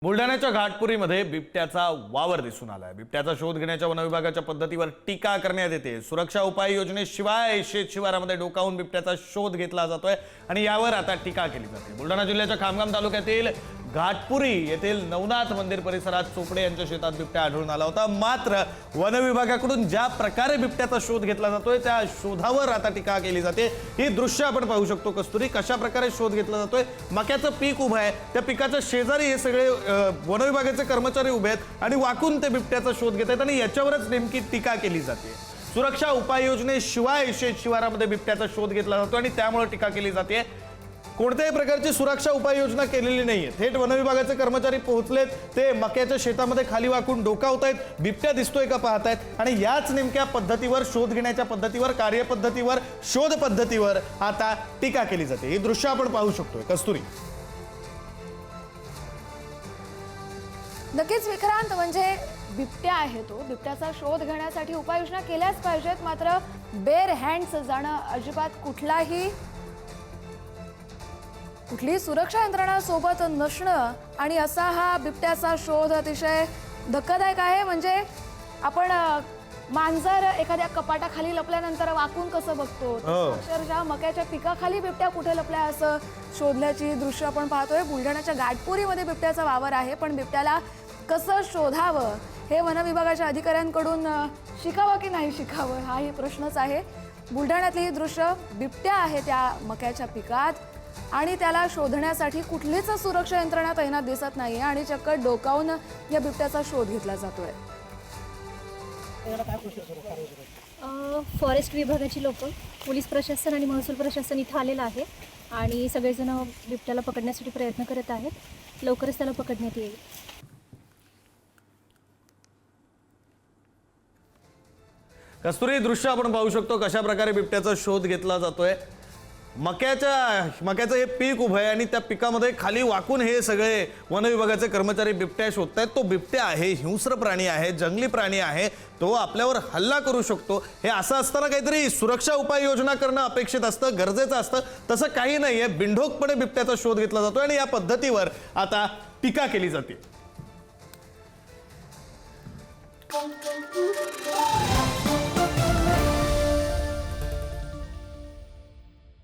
बुलढाण्याच्या घाटपुरीमध्ये बिबट्याचा वावर दिसून आलाय। बिबट्याचा शोध घेण्याच्या वन विभागाच्या पद्धतीवर टीका करण्यात येते। सुरक्षा उपाय योजनेशिवाय शेत शिवारामध्ये डोकावून बिबट्याचा शोध घेतला जातोय आणि यावर आता टीका केली जाते। बुलढाणा जिल्ह्याच्या खामगाम तालुक्यातील घाटपुरी येथील नवनाथ मंदिर परिसरात चोपडे यांच्या शेतात बिबट्या आढळून आला होता। मात्र वन विभागाकडून ज्या प्रकारे बिबट्याचा शोध घेतला जातोय त्या शोधावर आता टीका केली जाते। ही दृश्य आपण पाहू शकतो। कस्तुरी, कशा प्रकारे शोध घेतला जातोय। मक्याचं पीक उभं आहे, त्या पिकाच्या शेजारी हे सगळे वन विभागाचे कर्मचारी उभे आहेत आणि वाकून ते बिबट्याचा शोध घेत आहेत आणि याच्यावरच नेमकी टीका केली जाते। सुरक्षा उपाययोजनेशिवाय शेत शिवारामध्ये बिबट्याचा शोध घेतला जातो आणि त्यामुळे टीका केली जाते। कोणत्याही प्रकारची सुरक्षा उपाययोजना केलेली नाहीये। थेट वन विभागाचे कर्मचारी पोहोचलेत, ते मक्याच्या शेतामध्ये खाली वाकून डोकावतायत, बिबट्या दिसतोय का पाहतायत आणि याच नेमक्या पद्धतीवर, शोध घेण्याच्या पद्धतीवर, कार्यपद्धतीवर, शोध पद्धतीवर आता टीका केली जाते। हे दृश्य आपण पाहू शकतोय। कस्तुरी, नक्कीच विक्रांत, म्हणजे बिबट्या आहे तो, बिबट्याचा शोध घेण्यासाठी उपाययोजना केल्याच पाहिजेत, मात्र बेर हँड्स जाणं, अजिबात कुठली सुरक्षा यंत्रणा सोबत नसणं आणि असा हा बिबट्याचा शोध अतिशय धक्कादायक आहे। म्हणजे आपण मांजर एखाद्या कपाटाखाली लपल्यानंतर वाकून कसं बघतो, अक्षरशः मक्याच्या पिकाखाली बिबट्या कुठे लपल्या असं शोधल्याची दृश्य आपण पाहतोय। बुलढाण्याच्या घाटपुरीमध्ये बिबट्याचा वावर आहे, पण बिबट्याला कसं शोधावं हे वन विभागाच्या अधिकाऱ्यांकडून शिकावं की नाही शिकावं हाही प्रश्नच आहे। बुलढाण्यातली ही दृश्य, बिबट्या आहे त्या मक्याच्या पिकात आणि त्याला शोधण्यासाठी कुठलीच सुरक्षा यंत्रणा तैनात दिसत नाहीये आणि चक्क डोकावून या बिबट्याचा शोध घेतला जातोय। फॉरेस्ट विभागाची लोक, पोलीस प्रशासन आणि महसूल प्रशासन इथं आलेलं आहे आणि सगळेजण बिबट्याला पकडण्यासाठी प्रयत्न करत आहेत। लवकरच त्याला पकडण्यात येईल। कस्तुरी, दृश्य आपण पाहू शकतो कशा प्रकारे बिबट्याचा शोध घेतला जातोय। मक्याचं हे पीक उभं आहे आणि त्या पिकामध्ये खाली वाकून हे सगळे वन विभागाचे कर्मचारी बिबट्या शोधतायत। तो बिबट्या आहे, हिंस्र प्राणी आहे, जंगली प्राणी आहे, तो आपल्यावर हल्ला करू शकतो। हे असं असताना काहीतरी सुरक्षा उपाययोजना करणं अपेक्षित असतं, गरजेचं असतं। तसं काही नाहीये, बिनढोकपणे बिबट्याचा शोध घेतला जातोय आणि या पद्धतीवर आता टीका केली जाते।